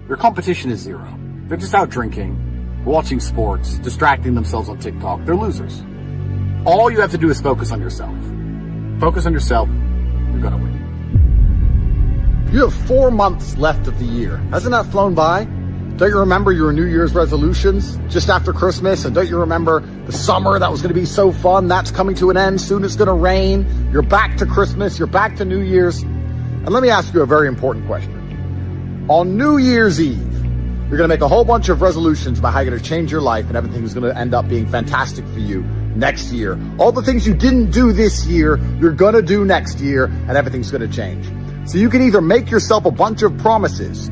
Your competition is zero. They're just out drinking, watching sports, distracting themselves on TikTok. They're losers. All you have to do is focus on yourself. Focus on yourself, you're gonna win. You have 4 months left of the year. Hasn't that flown by? Don't you remember your New Year's resolutions just after Christmas? And don't you remember the summer that was going to be so fun? That's coming to an end. Soon it's going to rain. You're back to Christmas. You're back to New Year's. And let me ask you a very important question. On New Year's Eve, you're going to make a whole bunch of resolutions about how you're going to change your life and everything is going to end up being fantastic for you next year. All the things you didn't do this year, you're going to do next year, and everything's going to change. So you can either make yourself a bunch of promises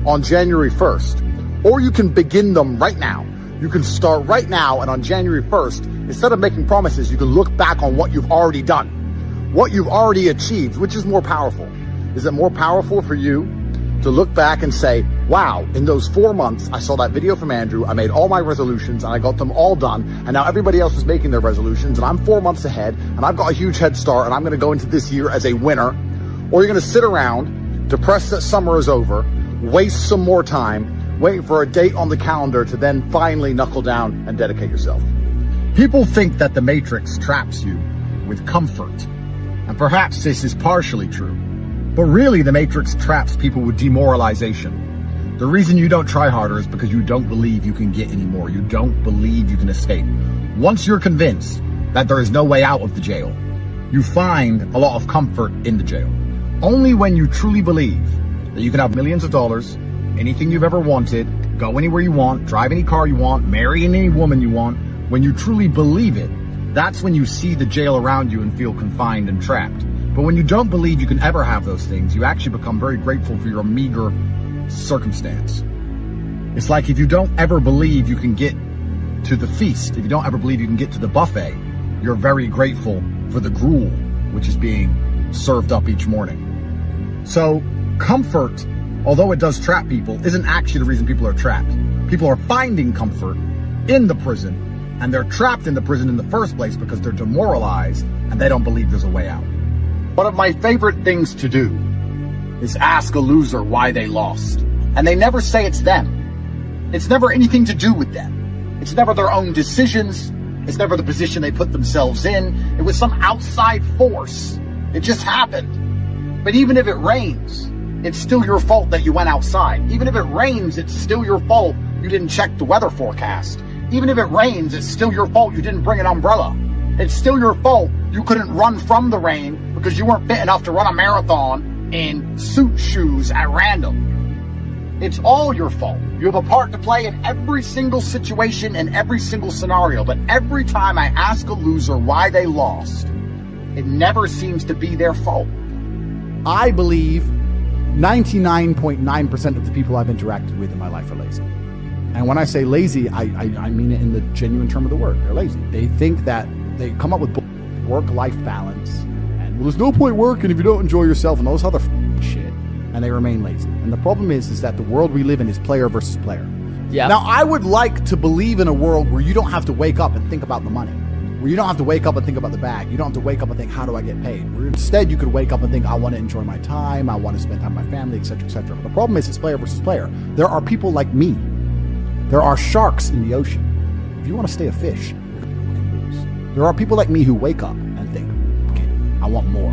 on January 1st, or you can begin them right now. You can start right now, and on January 1st, instead of making promises, you can look back on what you've already done, what you've already achieved. Which is more powerful? Is it more powerful for you to look back and say, wow, in those 4 months, I saw that video from Andrew, I made all my resolutions, and I got them all done, and now everybody else is making their resolutions, and I'm 4 months ahead, and I've got a huge head start, and I'm going to go into this year as a winner? Or you're going to sit around, depressed that summer is over, waste some more time, waiting for a date on the calendar to then finally knuckle down and dedicate yourself. People think that the Matrix traps you with comfort, and perhaps this is partially true, but really the Matrix traps people with demoralization. The reason you don't try harder is because you don't believe you can get any more. You don't believe you can escape. Once you're convinced that there is no way out of the jail, you find a lot of comfort in the jail. Only when you truly believe that you can have millions of dollars, anything you've ever wanted, go anywhere you want, drive any car you want, marry any woman you want, when you truly believe it, that's when you see the jail around you and feel confined and trapped. But when you don't believe you can ever have those things, you actually become very grateful for your meager circumstance. It's like if you don't ever believe you can get to the feast, if you don't ever believe you can get to the buffet, you're very grateful for the gruel, which is being served up each morning. So comfort, although it does trap people, isn't actually the reason people are trapped. People are finding comfort in the prison, and they're trapped in the prison in the first place because they're demoralized and they don't believe there's a way out. One of my favorite things to do is ask a loser why they lost. And they never say it's them. It's never anything to do with them. It's never their own decisions. It's never the position they put themselves in. It was some outside force. It just happened. But even if it rains, it's still your fault that you went outside. Even if it rains, it's still your fault you didn't check the weather forecast. Even if it rains, it's still your fault you didn't bring an umbrella. It's still your fault you couldn't run from the rain because you weren't fit enough to run a marathon in suit shoes at random. It's all your fault. You have a part to play in every single situation and every single scenario. But every time I ask a loser why they lost, it never seems to be their fault. I believe 99.9% of the people I've interacted with in my life are lazy. And when I say lazy, I mean it in the genuine term of the word. They're lazy. They think that they come up with work-life balance, and well, there's no point working if you don't enjoy yourself and all this other shit, and they remain lazy. And the problem is that the world we live in is player versus player. Yeah. Now, I would like to believe in a world where you don't have to wake up and think about the money, where you don't have to wake up and think about the bag. You don't have to wake up and think, how do I get paid? Where instead you could wake up and think, I want to enjoy my time, I want to spend time with my family, etc., etc. But the problem is it's player versus player. There are people like me. There are sharks in the ocean. If you want to stay a fish, you're going to lose. There are people like me who wake up and think, okay, I want more.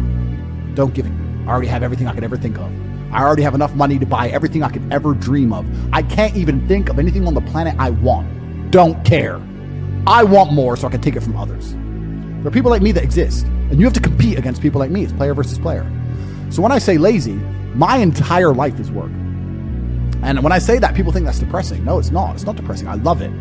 Don't give it. I already have everything I could ever think of. I already have enough money to buy everything I could ever dream of. I can't even think of anything on the planet I want. Don't care. I want more so I can take it from others. There are people like me that exist, and you have to compete against people like me. It's player versus player. So when I say lazy, my entire life is work. And when I say that, people think that's depressing. No, it's not. It's not depressing. I love it.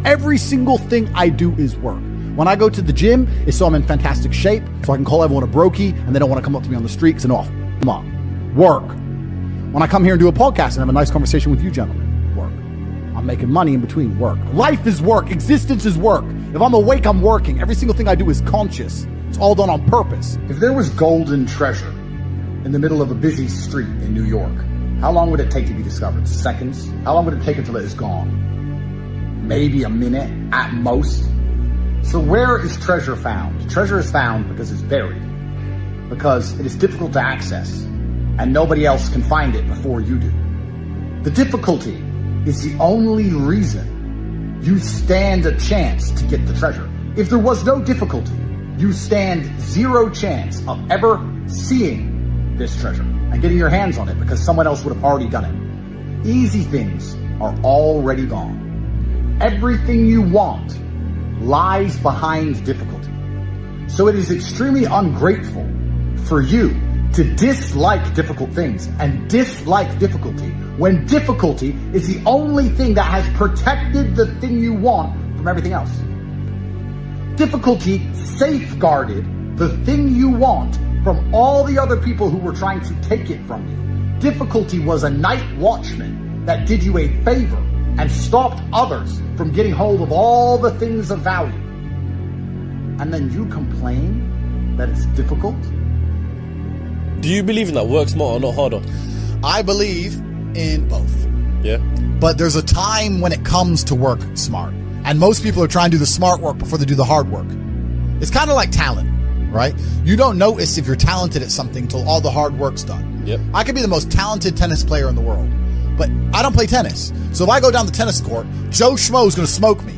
Every single thing I do is work. When I go to the gym, it's so I'm in fantastic shape, so I can call everyone a brokey, and they don't want to come up to me on the street because I know I'll f them up. Work. When I come here and do a podcast and have a nice conversation with you gentlemen, work. I'm making money in between, work. Life is work. Existence is work. If I'm awake, I'm working. Every single thing I do is conscious. It's all done on purpose. If there was golden treasure in the middle of a busy street in New York, how long would it take to be discovered? Seconds? How long would it take until it is gone? Maybe a minute at most. So where is treasure found? Treasure is found because it's buried, because it is difficult to access, and nobody else can find it before you do. The difficulty is the only reason you stand a chance to get the treasure. If there was no difficulty, you stand zero chance of ever seeing this treasure and getting your hands on it because someone else would have already done it. Easy things are already gone. Everything you want lies behind difficulty. So it is extremely ungrateful for you to dislike difficult things and dislike difficulty when difficulty is the only thing that has protected the thing you want from everything else. Difficulty safeguarded the thing you want from all the other people who were trying to take it from you. Difficulty was a night watchman that did you a favor and stopped others from getting hold of all the things of value. And then you complain that it's difficult? Do you believe in that? Work smarter, not harder? I believe in both. Yeah. But there's a time when it comes to work smart. And most people are trying to do the smart work before they do the hard work. It's kind of like talent, right? You don't notice if you're talented at something till all the hard work's done. Yep. I could be the most talented tennis player in the world, but I don't play tennis. So if I go down the tennis court, Joe Schmo's going to smoke me.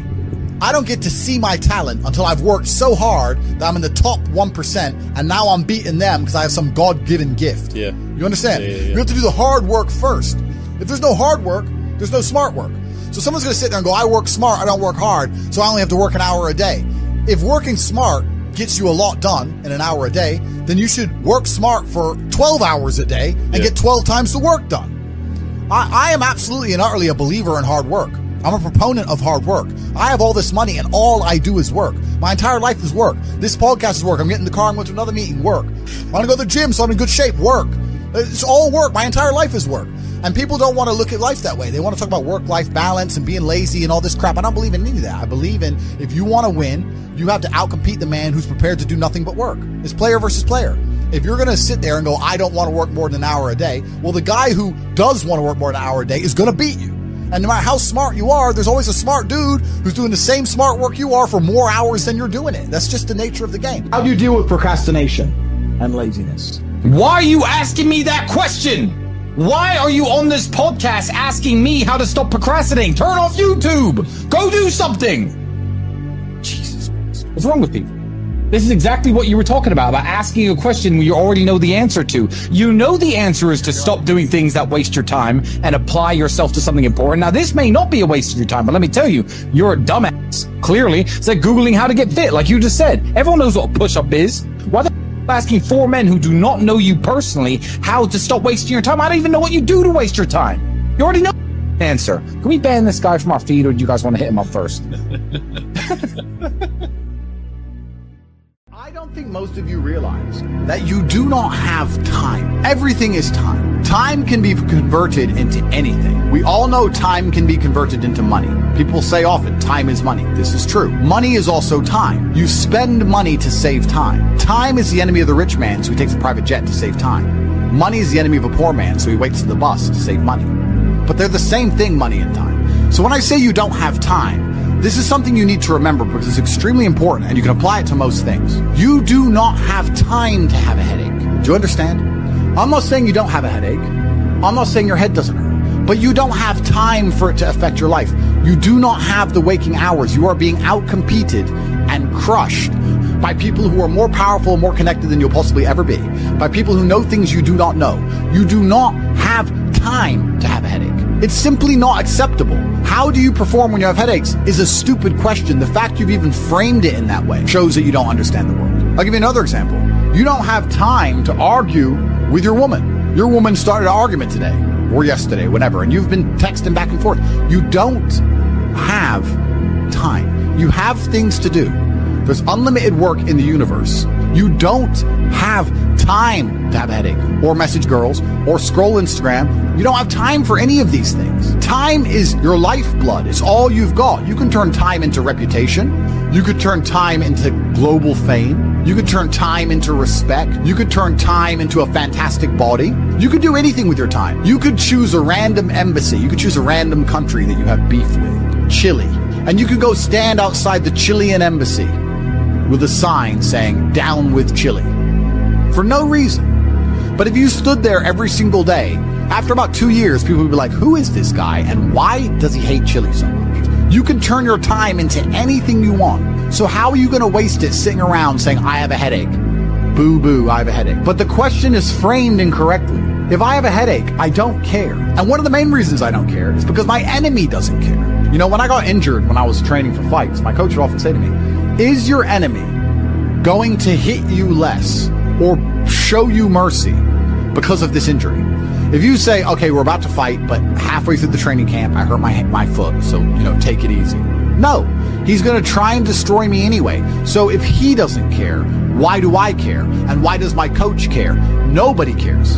I don't get to see my talent until I've worked so hard that I'm in the top 1%, and now I'm beating them because I have some God-given gift. Yeah. You understand? Yeah. You have to do the hard work first. If there's no hard work, there's no smart work. So someone's going to sit there and go, I work smart, I don't work hard, so I only have to work an hour a day. If working smart gets you a lot done in an hour a day, then you should work smart for 12 hours a day and get 12 times the work done. I am absolutely and utterly a believer in hard work. I'm a proponent of hard work. I have all this money and all I do is work. My entire life is work. This podcast is work. I'm getting in the car and going to another meeting, work. I want to go to the gym so I'm in good shape, work. It's all work. My entire life is work. And people don't want to look at life that way. They want to talk about work-life balance and being lazy and all this crap. I don't believe in any of that. I believe in if you want to win, you have to outcompete the man who's prepared to do nothing but work. It's player versus player. If you're going to sit there and go, I don't want to work more than an hour a day, well, the guy who does want to work more than an hour a day is going to beat you. And no matter how smart you are, there's always a smart dude who's doing the same smart work you are for more hours than you're doing it. That's just the nature of the game. How do you deal with procrastination and laziness? Why are you asking me that question? Why are you on this podcast asking me how to stop procrastinating? Turn off YouTube. Go do something. Jesus Christ. What's wrong with people? This is exactly what you were talking about asking a question you already know the answer to. You know the answer is to stop doing things that waste your time and apply yourself to something important. Now, this may not be a waste of your time, but let me tell you, you're a dumbass. Clearly, it's like Googling how to get fit, like you just said. Everyone knows what a push-up is. Why the asking four men who do not know you personally how to stop wasting your time? I don't even know what you do to waste your time. You already know the answer. Can we ban this guy from our feed, or do you guys want to hit him up first? I don't think most of you realize that you do not have time. Everything is time. Time can be converted into anything. We all know time can be converted into money. People say often, time is money. This is true. Money is also time. You spend money to save time. Time is the enemy of the rich man, so he takes a private jet to save time. Money is the enemy of a poor man, so he waits for the bus to save money. But they're the same thing, money and time. So when I say you don't have time, this is something you need to remember because it's extremely important and you can apply it to most things. You do not have time to have a headache. Do you understand? I'm not saying you don't have a headache. I'm not saying your head doesn't hurt. But you don't have time for it to affect your life. You do not have the waking hours. You are being outcompeted and crushed by people who are more powerful and more connected than you'll possibly ever be. By people who know things you do not know. You do not have time to have a headache. It's simply not acceptable. How do you perform when you have headaches is a stupid question. The fact you've even framed it in that way shows that you don't understand the world. I'll give you another example. You don't have time to argue with your woman. Your woman started an argument today or yesterday, whenever, and you've been texting back and forth. You don't have time. You have things to do. There's unlimited work in the universe. You don't have time to have a headache or message girls or scroll Instagram. You don't have time for any of these things. Time is your lifeblood. It's all you've got. You can turn time into reputation. You could turn time into global fame. You could turn time into respect. You could turn time into a fantastic body. You could do anything with your time. You could choose a random embassy. You could choose a random country that you have beef with. Chile. And you could go stand outside the Chilean embassy with a sign saying, "Down with Chile," for no reason. But if you stood there every single day After about 2 years, people will be like, who is this guy and why does he hate chili so much? You can turn your time into anything you want. So how are you going to waste it sitting around saying, I have a headache? Boo boo, I have a headache. But the question is framed incorrectly. If I have a headache, I don't care. And one of the main reasons I don't care is because my enemy doesn't care. You know, when I got injured when I was training for fights, my coach would often say to me, is your enemy going to hit you less or show you mercy because of this injury? If you say, okay, we're about to fight, but halfway through the training camp, I hurt my foot, so, take it easy. No, he's going to try and destroy me anyway. So if he doesn't care, why do I care? And why does my coach care? Nobody cares.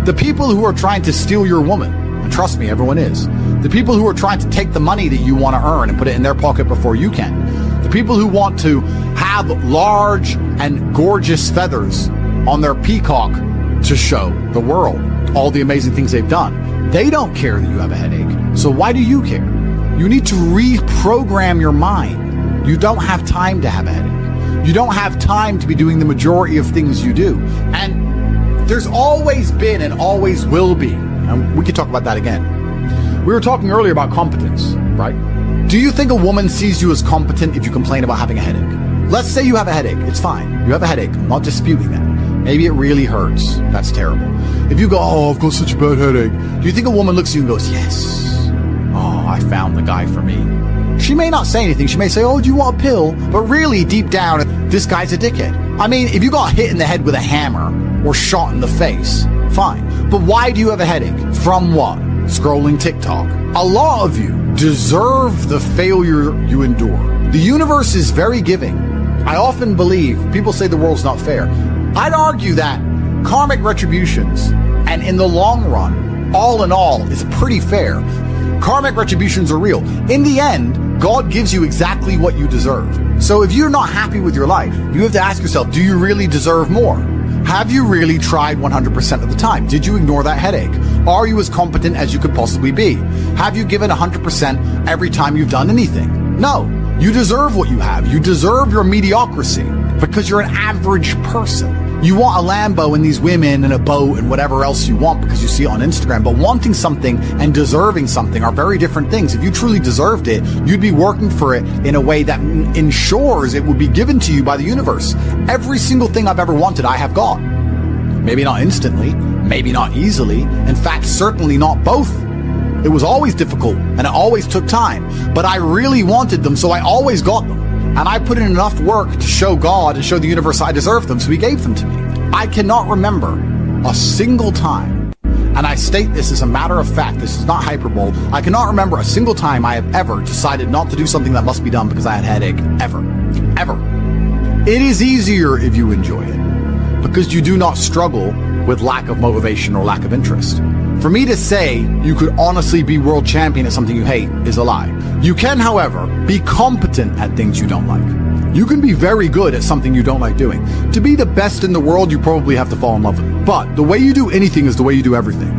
The people who are trying to steal your woman, and trust me, everyone is. The people who are trying to take the money that you want to earn and put it in their pocket before you can. The people who want to have large and gorgeous feathers on their peacock to show the world all the amazing things they've done. They don't care that you have a headache. So why do you care? You need to reprogram your mind. You don't have time to have a headache. You don't have time to be doing the majority of things you do. And there's always been and always will be, and we could talk about that again. We were talking earlier about competence, right? Do you think a woman sees you as competent if you complain about having a headache? Let's say you have a headache. It's fine. You have a headache. I'm not disputing that. Maybe it really hurts. That's terrible. If you go, oh, I've got such a bad headache, do you think a woman looks at you and goes, yes, oh, I found the guy for me? She may not say anything. She may say, oh, do you want a pill? But really, deep down, this guy's a dickhead. I mean, if you got hit in the head with a hammer or shot in the face, fine. But why do you have a headache? From what? Scrolling TikTok. A lot of you deserve the failure you endure. The universe is very giving. I often believe, people say the world's not fair. I'd argue that karmic retributions, and in the long run, all in all, is pretty fair. Karmic retributions are real. In the end, God gives you exactly what you deserve. So if you're not happy with your life, you have to ask yourself, do you really deserve more? Have you really tried 100% of the time? Did you ignore that headache? Are you as competent as you could possibly be? Have you given 100% every time you've done anything? No. You deserve what you have. You deserve your mediocrity because you're an average person. You want a Lambo and these women and a boat and whatever else you want because you see it on Instagram. But wanting something and deserving something are very different things. If you truly deserved it, you'd be working for it in a way that ensures it would be given to you by the universe. Every single thing I've ever wanted, I have got. Maybe not instantly, maybe not easily. In fact, certainly not both. It was always difficult and it always took time. But I really wanted them, so I always got them. And I put in enough work to show God and show the universe I deserved them, so he gave them to me. I cannot remember a single time, and I state this as a matter of fact, this is not hyperbole, I cannot remember a single time I have ever decided not to do something that must be done because I had a headache. Ever. Ever. It is easier if you enjoy it, because you do not struggle with lack of motivation or lack of interest. For me to say you could honestly be world champion at something you hate is a lie. You can, however, be competent at things you don't like. You can be very good at something you don't like doing. To be the best in the world, you probably have to fall in love with it. But the way you do anything is the way you do everything.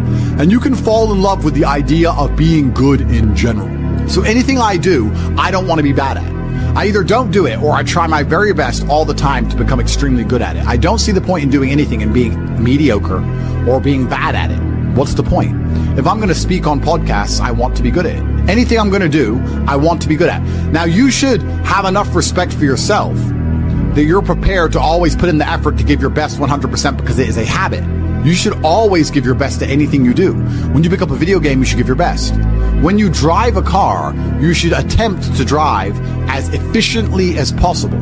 And you can fall in love with the idea of being good in general. So anything I do, I don't want to be bad at. I either don't do it or I try my very best all the time to become extremely good at it. I don't see the point in doing anything and being mediocre or being bad at it. What's the point? If I'm going to speak on podcasts, I want to be good at it. Anything I'm going to do, I want to be good at. Now, you should have enough respect for yourself that you're prepared to always put in the effort to give your best 100% because it is a habit. You should always give your best at anything you do. When you pick up a video game, you should give your best. When you drive a car, you should attempt to drive as efficiently as possible,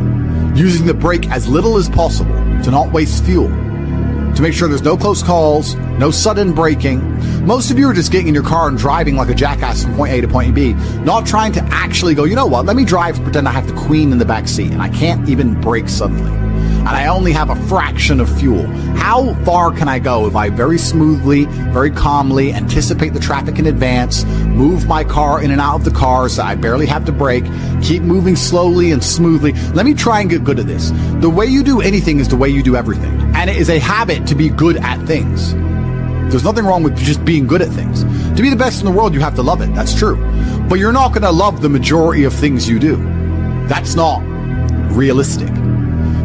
using the brake as little as possible to not waste fuel, to make sure there's no close calls, no sudden braking. Most of you are just getting in your car and driving like a jackass from point A to point B, not trying to actually go, you know what, let me drive and pretend I have the queen in the back seat and I can't even brake suddenly. And I only have a fraction of fuel. How far can I go if I very smoothly, very calmly anticipate the traffic in advance, move my car in and out of the car so I barely have to brake, keep moving slowly and smoothly? Let me try and get good at this. The way you do anything is the way you do everything. And it is a habit to be good at things. There's nothing wrong with just being good at things. To be the best in the world, you have to love it. That's true. But you're not going to love the majority of things you do. That's not realistic.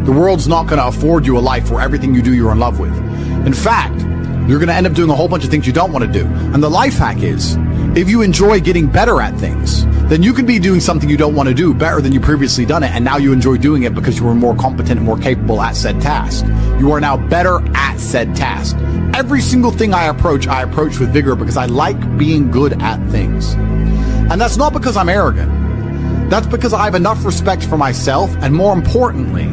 The world's not going to afford you a life where everything you do you're in love with. In fact, You're going to end up doing a whole bunch of things you don't want to do. And the life hack is, if you enjoy getting better at things, then you can be doing something you don't want to do better than you previously done it, and now you enjoy doing it because you were more competent and more capable at said task. You are now better at said task. Every single thing I approach with vigor because I like being good at things. And that's not because I'm arrogant. That's because I have enough respect for myself, and more importantly,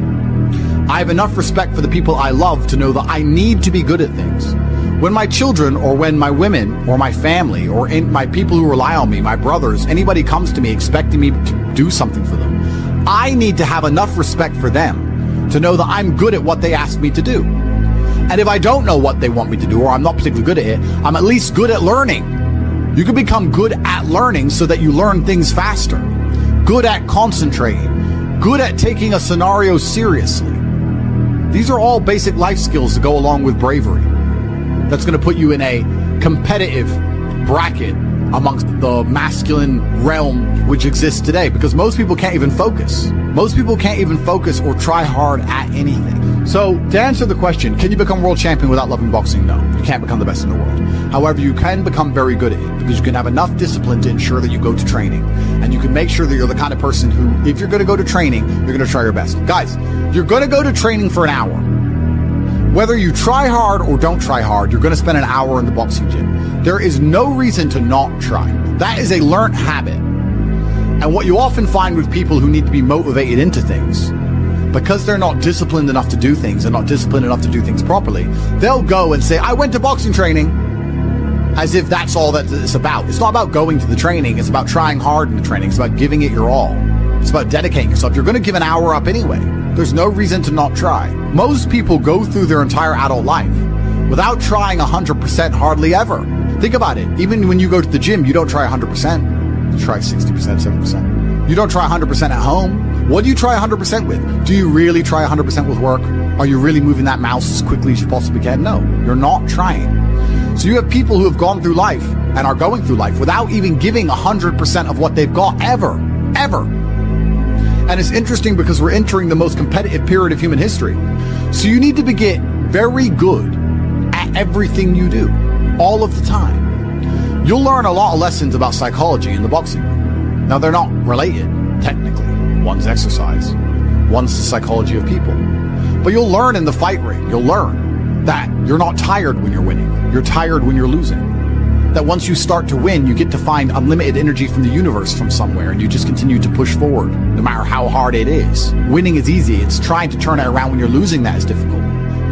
I have enough respect for the people I love to know that I need to be good at things. When my children, or when my women, or my family, or my people who rely on me, my brothers, anybody comes to me expecting me to do something for them, I need to have enough respect for them to know that I'm good at what they ask me to do. And if I don't know what they want me to do, or I'm not particularly good at it, I'm at least good at learning. You can become good at learning so that you learn things faster. Good at concentrating. Good at taking a scenario seriously. These are all basic life skills that go along with bravery. That's going to put you in a competitive bracket amongst the masculine realm which exists today, because most people can't even focus. Most people can't even focus or try hard at anything. So to answer the question, can you become world champion without loving boxing? No, you can't become the best in the world. However, you can become very good at it because you can have enough discipline to ensure that you go to training, and you can make sure that you're the kind of person who, if you're going to go to training, you're going to try your best. Guys, you're going to go to training for an hour. Whether you try hard or don't try hard, you're going to spend an hour in the boxing gym. There is no reason to not try. That is a learned habit. And what you often find with people who need to be motivated into things, because they're not disciplined enough to do things and not disciplined enough to do things properly, they'll go and say, I went to boxing training, as if that's all that it's about. It's not about going to the training. It's about trying hard in the training. It's about giving it your all. It's about dedicating yourself. You're going to give an hour up anyway. There's no reason to not try. Most people go through their entire adult life without trying 100% hardly ever. Think about it. Even when you go to the gym, you don't try 100%. You try 60%, 70%. You don't try 100% at home. What do you try 100% with? Do you really try 100% with work? Are you really moving that mouse as quickly as you possibly can? No, you're not trying. So you have people who have gone through life and are going through life without even giving 100% of what they've got ever. And it's interesting because we're entering the most competitive period of human history. So you need to get very good at everything you do, all of the time. You'll learn a lot of lessons about psychology in the boxing room. Now, they're not related, technically. One's exercise, one's the psychology of people. But you'll learn in the fight ring, you'll learn that you're not tired when you're winning. You're tired when you're losing. That once you start to win, you get to find unlimited energy from the universe from somewhere, and you just continue to push forward, no matter how hard it is. Winning is easy. It's trying to turn it around when you're losing that is difficult.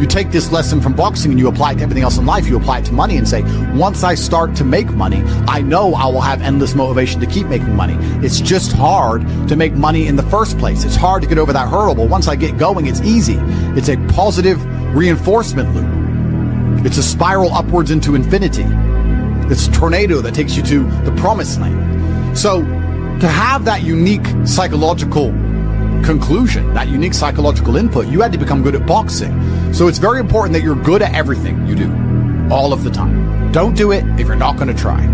You take this lesson from boxing and you apply it to everything else in life. You apply it to money and say, once I start to make money, I know I will have endless motivation to keep making money. It's just hard to make money in the first place. It's hard to get over that hurdle, but once I get going, it's easy. It's a positive reinforcement loop. It's a spiral upwards into infinity. It's a tornado that takes you to the promised land. So to have that unique psychological conclusion, that unique psychological input, you had to become good at boxing. So it's very important that you're good at everything you do, all of the time. Don't do it if you're not going to try.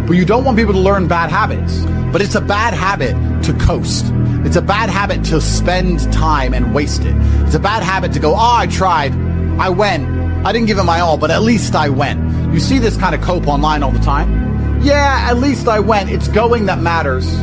But you don't want people to learn bad habits. But it's a bad habit to coast. It's a bad habit to spend time and waste it. It's a bad habit to go, I tried, I went, I didn't give it my all, but at least I went. You see this kind of cope online all the time. Yeah, at least I went. It's going that matters.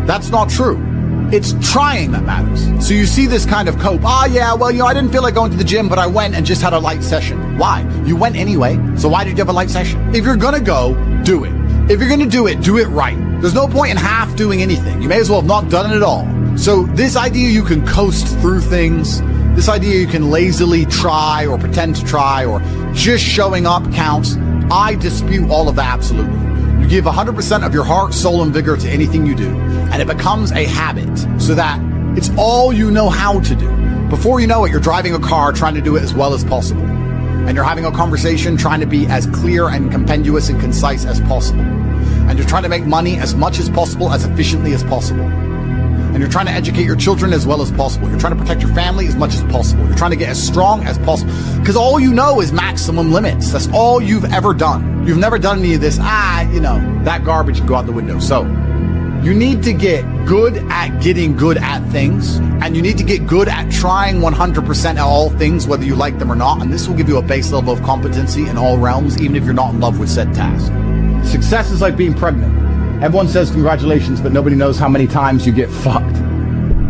That's not true. It's trying that matters. So you see this kind of cope. Yeah, well, I didn't feel like going to the gym, but I went and just had a light session. Why? You went anyway. So why did you have a light session? If you're going to go, do it. If you're going to do it right. There's no point in half doing anything. You may as well have not done it at all. So this idea you can coast through things, this idea you can lazily try or pretend to try or just showing up counts, I dispute all of that absolutely. You give 100% of your heart, soul, and vigor to anything you do, and it becomes a habit so that it's all you know how to do. Before you know it, you're driving a car trying to do it as well as possible. And you're having a conversation trying to be as clear and compendious and concise as possible. And you're trying to make money as much as possible, as efficiently as possible. And you're trying to educate your children as well as possible. You're trying to protect your family as much as possible. You're trying to get as strong as possible. Because all you know is maximum limits. That's all you've ever done. You've never done any of this, that garbage can go out the window. So you need to get good at getting good at things, and you need to get good at trying 100% at all things, whether you like them or not, and this will give you a base level of competency in all realms, even if you're not in love with said task. Success is like being pregnant. Everyone says congratulations, but nobody knows how many times you get fucked.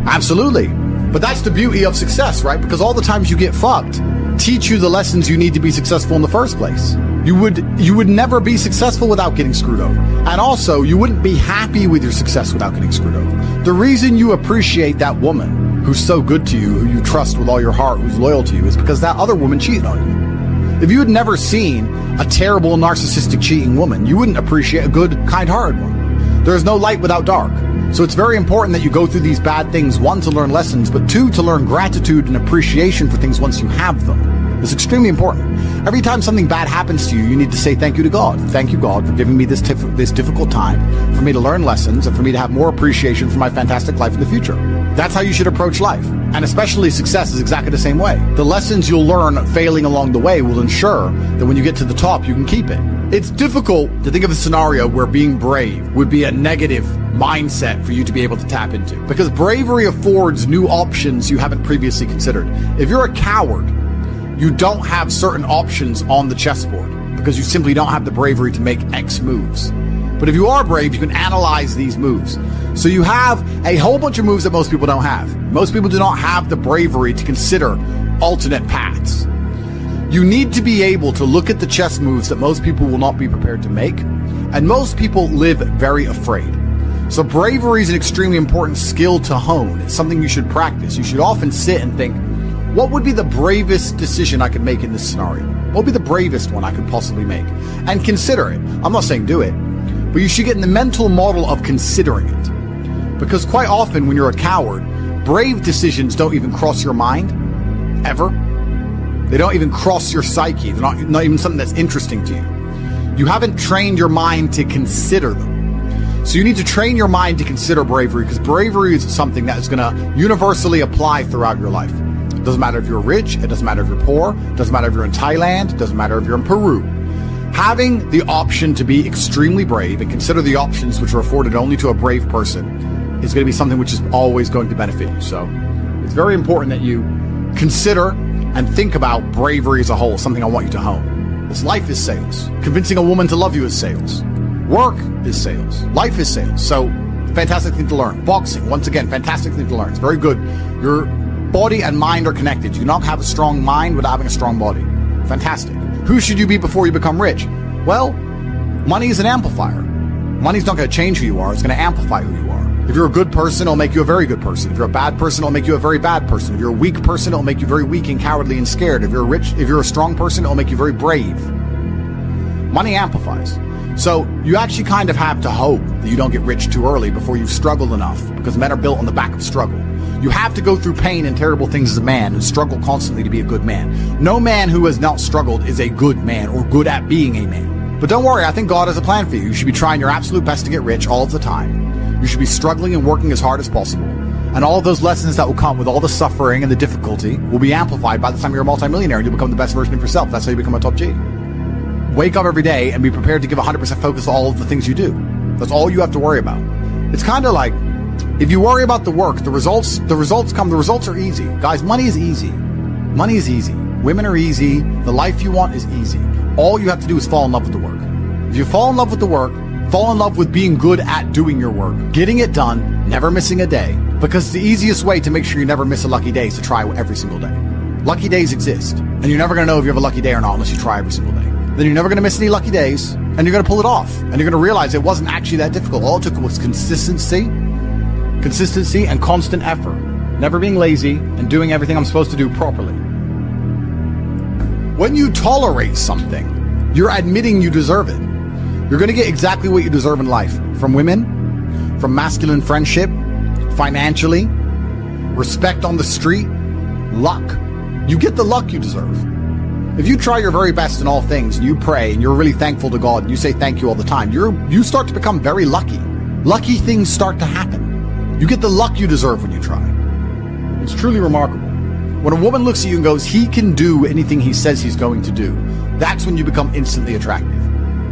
Absolutely. But that's the beauty of success, right? Because all the times you get fucked teach you the lessons you need to be successful in the first place. You would never be successful without getting screwed over. And also, you wouldn't be happy with your success without getting screwed over. The reason you appreciate that woman who's so good to you, who you trust with all your heart, who's loyal to you, is because that other woman cheated on you. If you had never seen a terrible, narcissistic, cheating woman, you wouldn't appreciate a good, kind-hearted one. There is no light without dark. So it's very important that you go through these bad things, one, to learn lessons, but two, to learn gratitude and appreciation for things once you have them. It's extremely important. Every time something bad happens to you, you need to say thank you to God. Thank you, God, for giving me this difficult time, for me to learn lessons, and for me to have more appreciation for my fantastic life in the future. That's how you should approach life. And especially success is exactly the same way. The lessons you'll learn failing along the way will ensure that when you get to the top, you can keep it. It's difficult to think of a scenario where being brave would be a negative mindset for you to be able to tap into, because bravery affords new options you haven't previously considered. If you're a coward, you don't have certain options on the chessboard because you simply don't have the bravery to make X moves. But if you are brave, you can analyze these moves. So you have a whole bunch of moves that most people don't have. Most people do not have the bravery to consider alternate paths. You need to be able to look at the chess moves that most people will not be prepared to make, and most people live very afraid. So bravery is an extremely important skill to hone. It's something you should practice. You should often sit and think, what would be the bravest decision I could make in this scenario? What would be the bravest one I could possibly make? And consider it. I'm not saying do it, but you should get in the mental model of considering it. Because quite often when you're a coward, brave decisions don't even cross your mind, ever. They don't even cross your psyche. They're not even something that's interesting to you. You haven't trained your mind to consider them. So you need to train your mind to consider bravery, because bravery is something that is going to universally apply throughout your life. It doesn't matter if you're rich, it doesn't matter if you're poor, it doesn't matter if you're in Thailand, it doesn't matter if you're in Peru. Having the option to be extremely brave and consider the options which are afforded only to a brave person is going to be something which is always going to benefit you. So it's very important that you consider and think about bravery as a whole, something I want you to hone. This life is sales. Convincing a woman to love you is sales. Work is sales. Life is sales. So fantastic thing to learn. Boxing, once again, fantastic thing to learn. It's very good. Your body and mind are connected. You do not have a strong mind without having a strong body. Fantastic. Who should you be before you become rich? Well, money is an amplifier. Money's not going to change who you are. It's going to amplify who you are. If you're a good person, it'll make you a very good person. If you're a bad person, it'll make you a very bad person. If you're a weak person, it'll make you very weak and cowardly and scared. If you're a strong person, it'll make you very brave. Money amplifies. So you actually kind of have to hope that you don't get rich too early before you've struggled enough, because men are built on the back of struggle. You have to go through pain and terrible things as a man and struggle constantly to be a good man. No man who has not struggled is a good man or good at being a man. But don't worry, I think God has a plan for you. You should be trying your absolute best to get rich all of the time. You should be struggling and working as hard as possible. And all of those lessons that will come with all the suffering and the difficulty will be amplified by the time you're a multimillionaire and you'll become the best version of yourself. That's how you become a top G. Wake up every day and be prepared to give 100% focus to all of the things you do. That's all you have to worry about. It's kind of like, if you worry about the work, the results come. The results are easy. Guys, money is easy. Money is easy. Women are easy. The life you want is easy. All you have to do is fall in love with the work. If you fall in love with the work, fall in love with being good at doing your work, getting it done, never missing a day. Because the easiest way to make sure you never miss a lucky day is to try every single day. Lucky days exist. And you're never going to know if you have a lucky day or not unless you try every single day. Then you're never going to miss any lucky days, and you're going to pull it off. And you're going to realize it wasn't actually that difficult. All it took was consistency and constant effort. Never being lazy and doing everything I'm supposed to do properly. When you tolerate something, you're admitting you deserve it. You're going to get exactly what you deserve in life. From women, from masculine friendship, financially, respect on the street, luck. You get the luck you deserve. If you try your very best in all things, and you pray, and you're really thankful to God, and you say thank you all the time, you start to become very lucky. Lucky things start to happen. You get the luck you deserve when you try. It's truly remarkable. When a woman looks at you and goes, he can do anything he says he's going to do, that's when you become instantly attractive.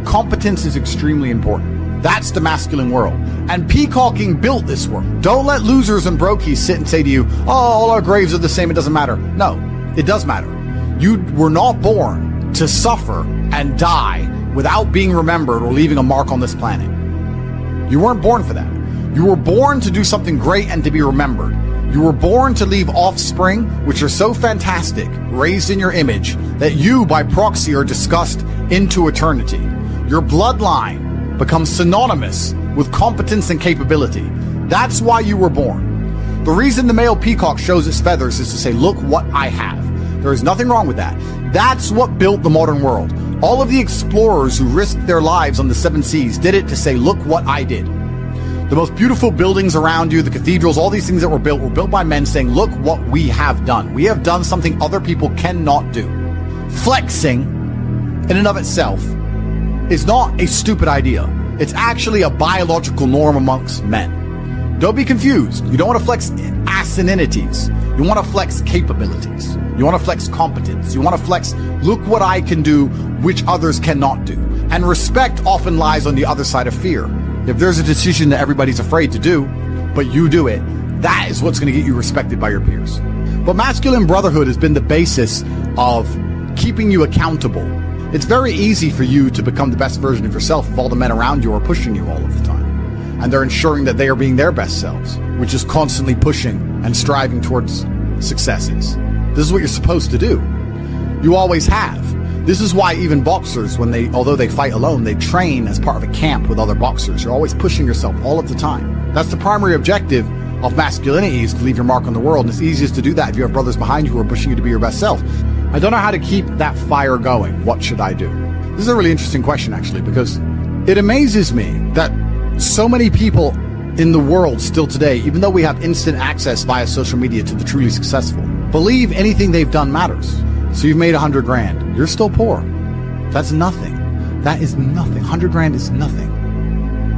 Competence is extremely important. That's the masculine world. And peacocking built this world. Don't let losers and brokies sit and say to you, oh, all our graves are the same, it doesn't matter. No, it does matter. You were not born to suffer and die without being remembered or leaving a mark on this planet. You weren't born for that. You were born to do something great and to be remembered. You were born to leave offspring, which are so fantastic, raised in your image, that you, by proxy, are discussed into eternity. Your bloodline becomes synonymous with competence and capability. That's why you were born. The reason the male peacock shows its feathers is to say, look what I have. There is nothing wrong with that. That's what built the modern world. All of the explorers who risked their lives on the 7 seas did it to say, look what I did. The most beautiful buildings around you, the cathedrals, all these things that were built by men saying, look what we have done. We have done something other people cannot do. Flexing, in and of itself, is not a stupid idea. It's actually a biological norm amongst men. Don't be confused. You don't want to flex asininities. You want to flex capabilities. You want to flex competence. You want to flex, look what I can do, which others cannot do. And respect often lies on the other side of fear. If there's a decision that everybody's afraid to do, but you do it, that is what's going to get you respected by your peers. But masculine brotherhood has been the basis of keeping you accountable. It's very easy for you to become the best version of yourself if all the men around you are pushing you all of the time. And they're ensuring that they are being their best selves, which is constantly pushing and striving towards successes. This is what you're supposed to do. You always have. This is why even boxers, although they fight alone, they train as part of a camp with other boxers. You're always pushing yourself all of the time. That's the primary objective of masculinity, is to leave your mark on the world. And it's easiest to do that if you have brothers behind you who are pushing you to be your best self. I don't know how to keep that fire going. What should I do? This is a really interesting question, actually, because it amazes me that so many people in the world still today, even though we have instant access via social media to the truly successful, believe anything they've done matters. So you've made 100 grand. You're still poor. That's nothing. That is nothing. 100 grand is nothing.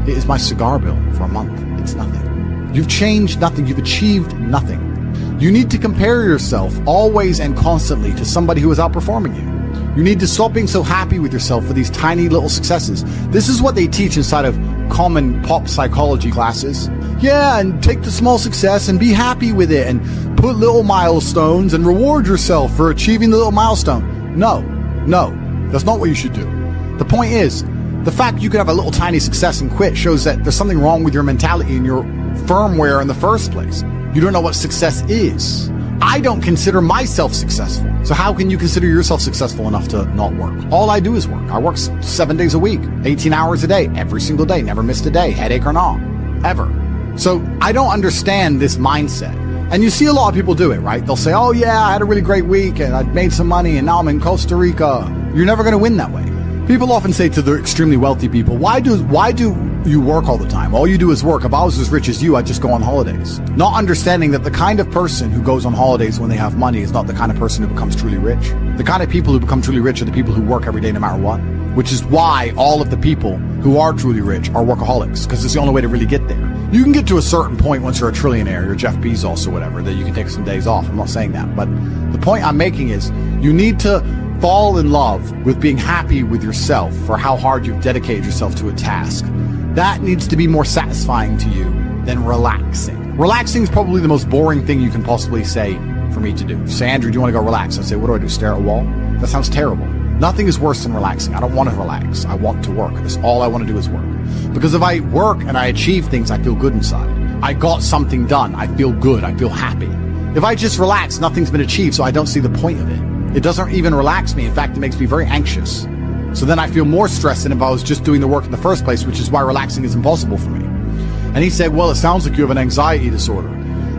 It is my cigar bill for a month. It's nothing. You've changed nothing. You've achieved nothing. You need to compare yourself always and constantly to somebody who is outperforming you. You need to stop being so happy with yourself for these tiny little successes. This is what they teach inside of common pop psychology classes. Yeah, and take the small success and be happy with it and put little milestones and reward yourself for achieving the little milestone. No, that's not what you should do. The point is, the fact you can have a little tiny success and quit shows that there's something wrong with your mentality and your firmware in the first place. You don't know what success is. I don't consider myself successful. So how can you consider yourself successful enough to not work? All I do is work. I work 7 days a week, 18 hours a day, every single day, never missed a day, headache or not, ever. So I don't understand this mindset. And you see a lot of people do it, right? They'll say, oh yeah, I had a really great week and I made some money and now I'm in Costa Rica. You're never going to win that way. People often say to the extremely wealthy people, why do you work all the time? All you do is work. If I was as rich as you, I'd just go on holidays. Not understanding that the kind of person who goes on holidays when they have money is not the kind of person who becomes truly rich. The kind of people who become truly rich are the people who work every day no matter what. Which is why all of the people who are truly rich are workaholics, because it's the only way to really get there. You can get to a certain point once you're a trillionaire, you're Jeff Bezos or whatever, that you can take some days off. I'm not saying that. But the point I'm making is you need to fall in love with being happy with yourself for how hard you've dedicated yourself to a task. That needs to be more satisfying to you than relaxing. Relaxing is probably the most boring thing you can possibly say for me to do. Say, Andrew, do you want to go relax? I say, what do? Stare at a wall? That sounds terrible. Nothing is worse than relaxing. I don't want to relax. I want to work. That's all I want to do is work. Because if I work and I achieve things, I feel good inside. I got something done. I feel good. I feel happy. If I just relax, nothing's been achieved, so I don't see the point of it. It doesn't even relax me. In fact, it makes me very anxious. So then I feel more stressed than if I was just doing the work in the first place, which is why relaxing is impossible for me. And he said, well, it sounds like you have an anxiety disorder.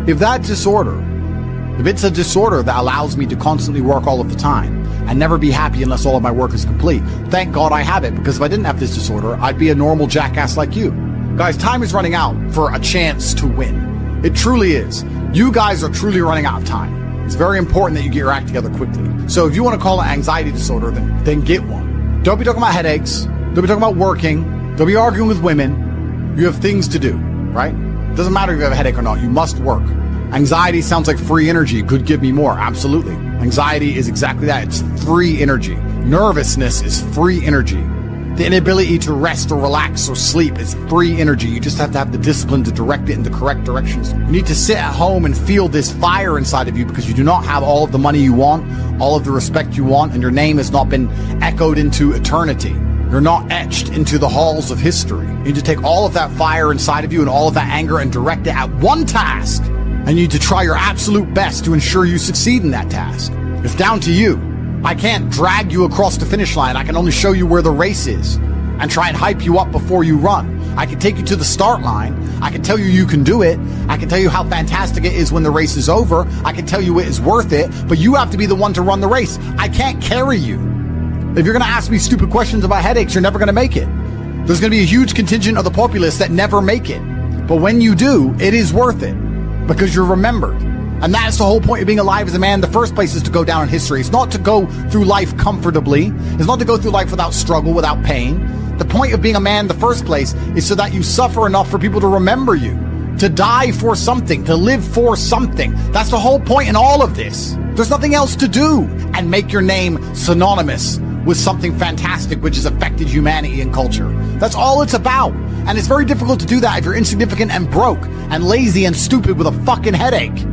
If it's a disorder that allows me to constantly work all of the time and never be happy unless all of my work is complete, thank God I have it, because if I didn't have this disorder, I'd be a normal jackass like you. Guys, time is running out for a chance to win. It truly is. You guys are truly running out of time. It's very important that you get your act together quickly. So if you want to call it anxiety disorder, then get one. Don't be talking about headaches. Don't be talking about working. Don't be arguing with women. You have things to do, right? It doesn't matter if you have a headache or not. You must work. Anxiety sounds like free energy. Could give me more. Absolutely. Anxiety is exactly that. It's free energy. Nervousness is free energy. The inability to rest or relax or sleep is free energy. You just have to have the discipline to direct it in the correct directions. You need to sit at home and feel this fire inside of you because you do not have all of the money you want, all of the respect you want, and your name has not been echoed into eternity. You're not etched into the halls of history. You need to take all of that fire inside of you and all of that anger and direct it at one task. And you need to try your absolute best to ensure you succeed in that task. It's down to you. I can't drag you across the finish line. I can only show you where the race is and try and hype you up before you run. I can take you to the start line. I can tell you you can do it. I can tell you how fantastic it is when the race is over. I can tell you it is worth it, but you have to be the one to run the race. I can't carry you. If you're going to ask me stupid questions about headaches, you're never going to make it. There's going to be a huge contingent of the populace that never make it. But when you do, it is worth it because you're remembered. And that's the whole point of being alive as a man in the first place, is to go down in history. It's not to go through life comfortably. It's not to go through life without struggle, without pain. The point of being a man in the first place is so that you suffer enough for people to remember you, to die for something, to live for something. That's the whole point in all of this. There's nothing else to do and make your name synonymous with something fantastic which has affected humanity and culture. That's all it's about. And it's very difficult to do that if you're insignificant and broke and lazy and stupid with a fucking headache.